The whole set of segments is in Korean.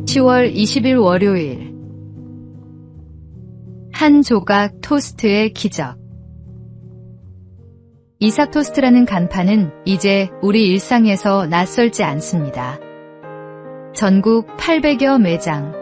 10월 20일 월요일. 한 조각 토스트의 기적. 이삭 토스트라는 간판은 이제 우리 일상에서 낯설지 않습니다. 전국 800여 매장,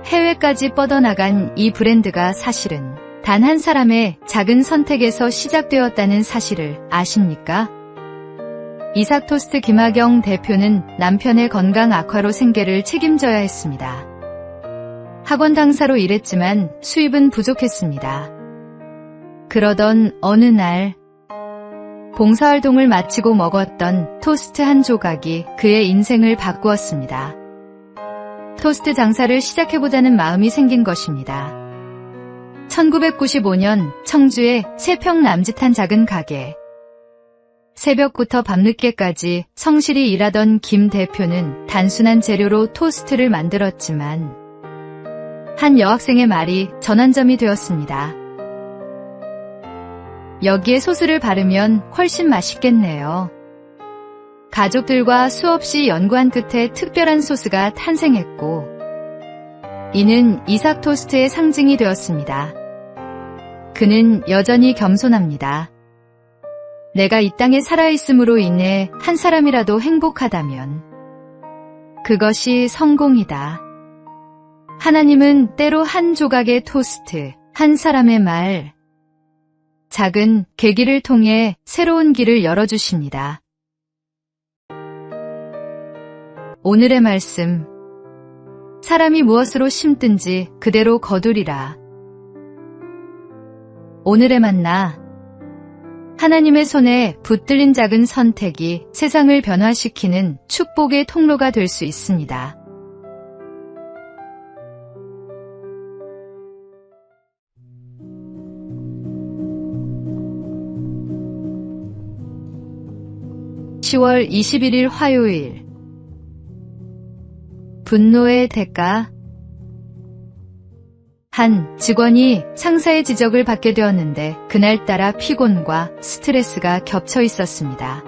해외까지 뻗어나간 이 브랜드가 사실은 단 한 사람의 작은 선택에서 시작되었다는 사실을 아십니까? 이삭 토스트 김하경 대표는 남편의 건강 악화로 생계를 책임져야 했습니다. 학원 강사로 일했지만 수입은 부족했습니다. 그러던 어느 날 봉사활동을 마치고 먹었던 토스트 한 조각이 그의 인생을 바꾸었습니다. 토스트 장사를 시작해보자는 마음이 생긴 것입니다. 1995년 청주의 3평 남짓한 작은 가게. 새벽부터 밤늦게까지 성실히 일하던 김 대표는 단순한 재료로 토스트를 만들었지만 한 여학생의 말이 전환점이 되었습니다. 여기에 소스를 바르면 훨씬 맛있겠네요. 가족들과 수없이 연구한 끝에 특별한 소스가 탄생했고 이는 이삭 토스트의 상징이 되었습니다. 그는 여전히 겸손합니다. 내가 이 땅에 살아있음으로 인해 한 사람이라도 행복하다면 그것이 성공이다. 하나님은 때로 한 조각의 토스트, 한 사람의 말, 작은 계기를 통해 새로운 길을 열어주십니다. 오늘의 말씀. 사람이 무엇으로 심든지 그대로 거두리라. 오늘의 만나. 하나님의 손에 붙들린 작은 선택이 세상을 변화시키는 축복의 통로가 될 수 있습니다. (10월 21일) 화요일. 분노의 대가. 한 직원이 상사의 지적을 받게 되었는데 그날따라 피곤과 스트레스가 겹쳐 있었습니다.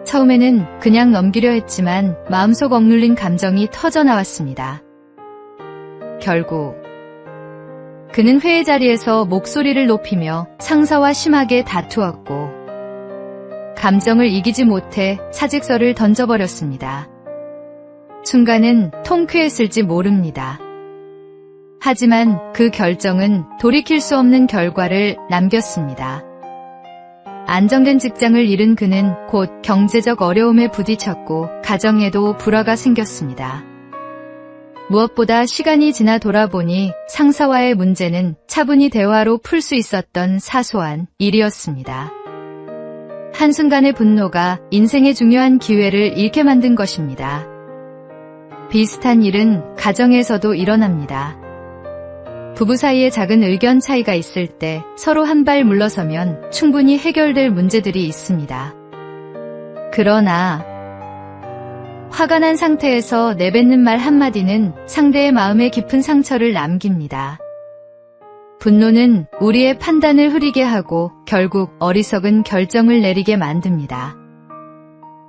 처음에는 그냥 넘기려 했지만 마음속 억눌린 감정이 터져나왔습니다. 결국 그는 회의 자리에서 목소리를 높이며 상사와 심하게 다투었고 감정을 이기지 못해 사직서를 던져버렸습니다. 순간은 통쾌했을지 모릅니다. 하지만 그 결정은 돌이킬 수 없는 결과를 남겼습니다. 안정된 직장을 잃은 그는 곧 경제적 어려움에 부딪혔고 가정에도 불화가 생겼습니다. 무엇보다 시간이 지나 돌아보니 상사와의 문제는 차분히 대화로 풀 수 있었던 사소한 일이었습니다. 한순간의 분노가 인생의 중요한 기회를 잃게 만든 것입니다. 비슷한 일은 가정에서도 일어납니다. 부부 사이에 작은 의견 차이가 있을 때 서로 한 발 물러서면 충분히 해결될 문제들이 있습니다. 그러나 화가 난 상태에서 내뱉는 말 한마디는 상대의 마음에 깊은 상처를 남깁니다. 분노는 우리의 판단을 흐리게 하고 결국 어리석은 결정을 내리게 만듭니다.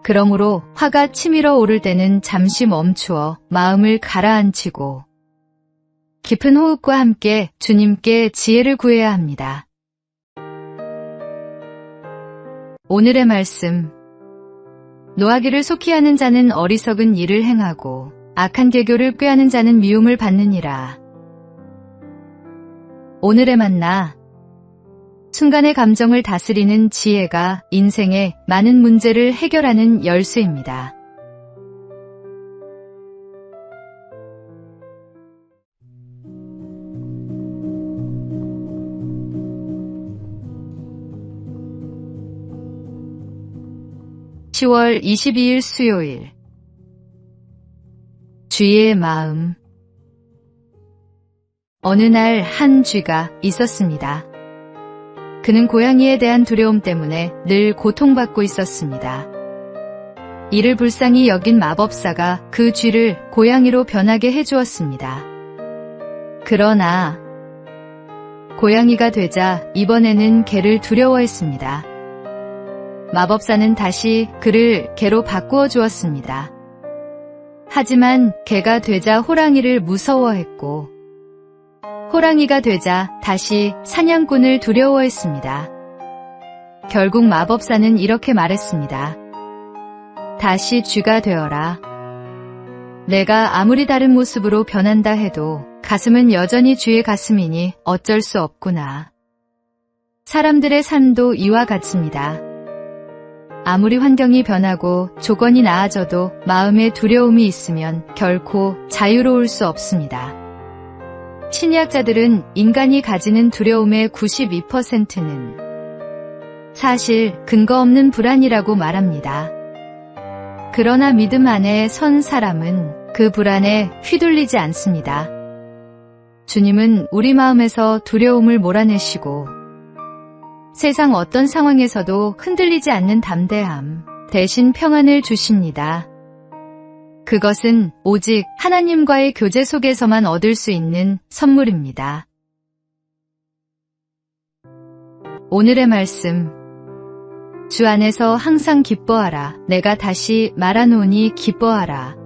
그러므로 화가 치밀어 오를 때는 잠시 멈추어 마음을 가라앉히고 깊은 호흡과 함께 주님께 지혜를 구해야 합니다. 오늘의 말씀. 노하기를 속히 하는 자는 어리석은 일을 행하고 악한 계교를 꾀하는 자는 미움을 받느니라. 오늘의 만나. 순간의 감정을 다스리는 지혜가 인생의 많은 문제를 해결하는 열쇠입니다. (10월 22일) 수요일. 쥐의 마음. 어느 날 한 쥐가 있었습니다. 그는 고양이에 대한 두려움 때문에 늘 고통받고 있었습니다. 이를 불쌍히 여긴 마법사가 그 쥐를 고양이로 변하게 해주었습니다. 그러나 고양이가 되자 이번에는 개를 두려워했습니다. 마법사는 다시 그를 개로 바꾸어 주었습니다. 하지만 개가 되자 호랑이를 무서워했고 호랑이가 되자 다시 사냥꾼을 두려워했습니다. 결국 마법사는 이렇게 말했습니다. 다시 쥐가 되어라. 내가 아무리 다른 모습으로 변한다 해도 가슴은 여전히 쥐의 가슴이니 어쩔 수 없구나. 사람들의 삶도 이와 같습니다. 아무리 환경이 변하고 조건이 나아져도 마음에 두려움이 있으면 결코 자유로울 수 없습니다. 심리학자들은 인간이 가지는 두려움의 92%는 사실 근거 없는 불안이라고 말합니다. 그러나 믿음 안에 선 사람은 그 불안에 휘둘리지 않습니다. 주님은 우리 마음에서 두려움을 몰아내시고 세상 어떤 상황에서도 흔들리지 않는 담대함, 대신 평안을 주십니다. 그것은 오직 하나님과의 교제 속에서만 얻을 수 있는 선물입니다. 오늘의 말씀. 주 안에서 항상 기뻐하라. 내가 다시 말하노니 기뻐하라.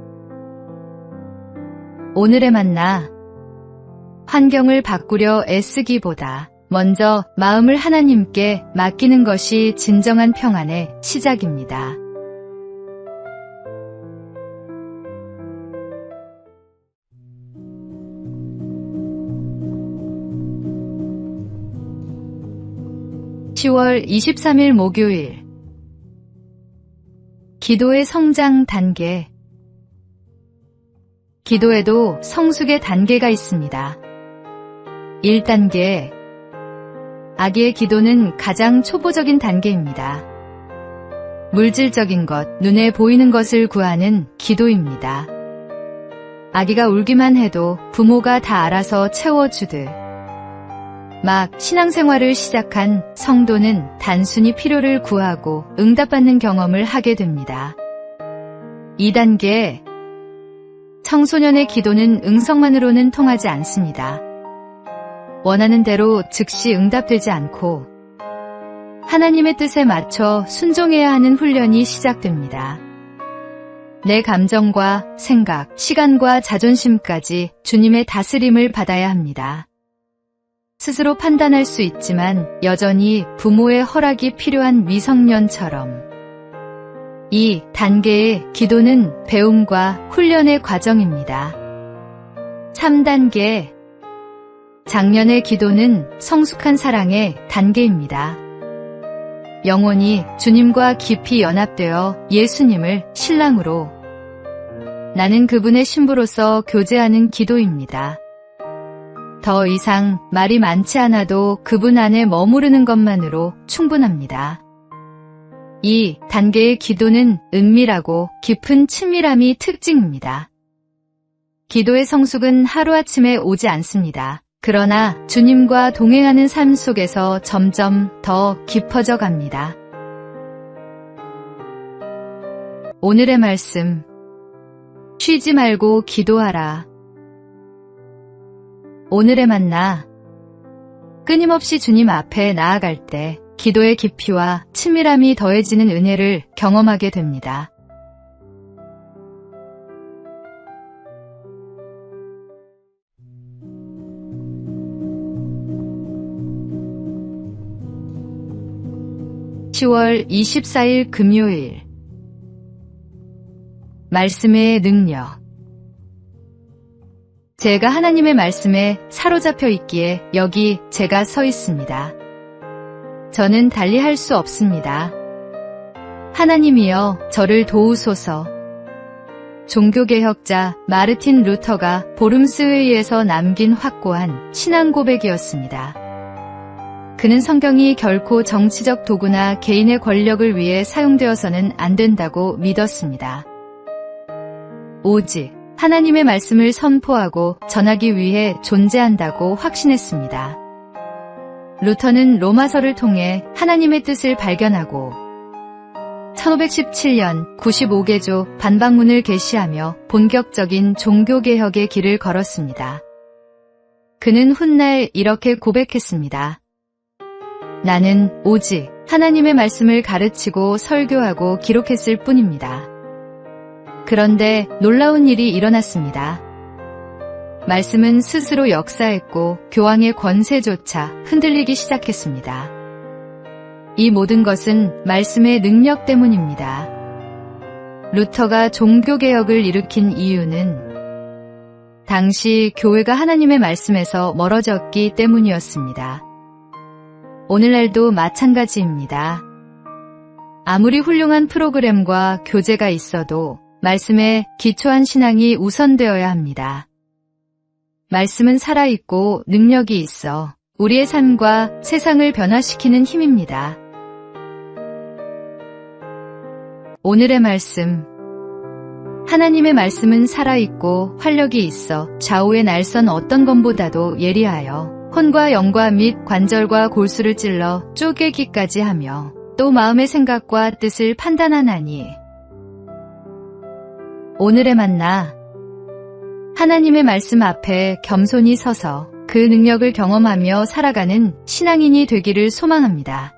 오늘의 만나. 환경을 바꾸려 애쓰기보다 먼저 마음을 하나님께 맡기는 것이 진정한 평안의 시작입니다. (10월 23일) 목요일. 기도의 성장 단계. 기도에도 성숙의 단계가 있습니다. 1단계. 아기의 기도는 가장 초보적인 단계입니다. 물질적인 것, 눈에 보이는 것을 구하는 기도입니다. 아기가 울기만 해도 부모가 다 알아서 채워주듯 막 신앙생활을 시작한 성도는 단순히 필요를 구하고 응답받는 경험을 하게 됩니다. 2단계. 청소년의 기도는 응성만으로는 통하지 않습니다. 원하는 대로 즉시 응답되지 않고 하나님의 뜻에 맞춰 순종해야 하는 훈련이 시작됩니다. 내 감정과 생각, 시간과 자존심까지 주님의 다스림을 받아야 합니다. 스스로 판단할 수 있지만 여전히 부모의 허락이 필요한 미성년처럼. 이 단계의 기도는 배움과 훈련의 과정입니다. 3단계. 장년의 기도는 성숙한 사랑의 단계입니다. 영혼이 주님과 깊이 연합되어 예수님을 신랑으로, 나는 그분의 신부로서 교제하는 기도입니다. 더 이상 말이 많지 않아도 그분 안에 머무르는 것만으로 충분합니다. 이 단계의 기도는 은밀하고 깊은 친밀함이 특징입니다. 기도의 성숙은 하루아침에 오지 않습니다. 그러나 주님과 동행하는 삶 속에서 점점 더 깊어져 갑니다. 오늘의 말씀. 쉬지 말고 기도하라. 오늘의 만나. 끊임없이 주님 앞에 나아갈 때 기도의 깊이와 친밀함이 더해지는 은혜를 경험하게 됩니다. (10월 24일) 금요일. 말씀의 능력. 제가 하나님의 말씀에 사로잡혀 있기에 여기 제가 서 있습니다. 저는 달리 할 수 없습니다. 하나님이여 저를 도우소서. 종교개혁자 마르틴 루터가 보름스 회의에서 남긴 확고한 신앙 고백이었습니다. 그는 성경이 결코 정치적 도구나 개인의 권력을 위해 사용되어서는 안 된다고 믿었습니다. 오직 하나님의 말씀을 선포하고 전하기 위해 존재한다고 확신했습니다. 루터는 로마서를 통해 하나님의 뜻을 발견하고 1517년 95개조 반박문을 게시하며 본격적인 종교개혁의 길을 걸었습니다. 그는 훗날 이렇게 고백했습니다. 나는 오직 하나님의 말씀을 가르치고 설교하고 기록했을 뿐입니다. 그런데 놀라운 일이 일어났습니다. 말씀은 스스로 역사했고 교황의 권세조차 흔들리기 시작했습니다. 이 모든 것은 말씀의 능력 때문입니다. 루터가 종교개혁을 일으킨 이유는 당시 교회가 하나님의 말씀에서 멀어졌기 때문이었습니다. 오늘날도 마찬가지입니다. 아무리 훌륭한 프로그램과 교재가 있어도 말씀에 기초한 신앙이 우선되어야 합니다. 말씀은 살아있고 능력이 있어 우리의 삶과 세상을 변화시키는 힘입니다. 오늘의 말씀. 하나님의 말씀은 살아있고 활력이 있어 좌우의 날선 어떤 검보다도 예리하여 혼과 영과 및 관절과 골수를 찔러 쪼개기까지 하며 또 마음의 생각과 뜻을 판단하나니. 오늘의 만나. 하나님의 말씀 앞에 겸손히 서서 그 능력을 경험하며 살아가는 신앙인이 되기를 소망합니다.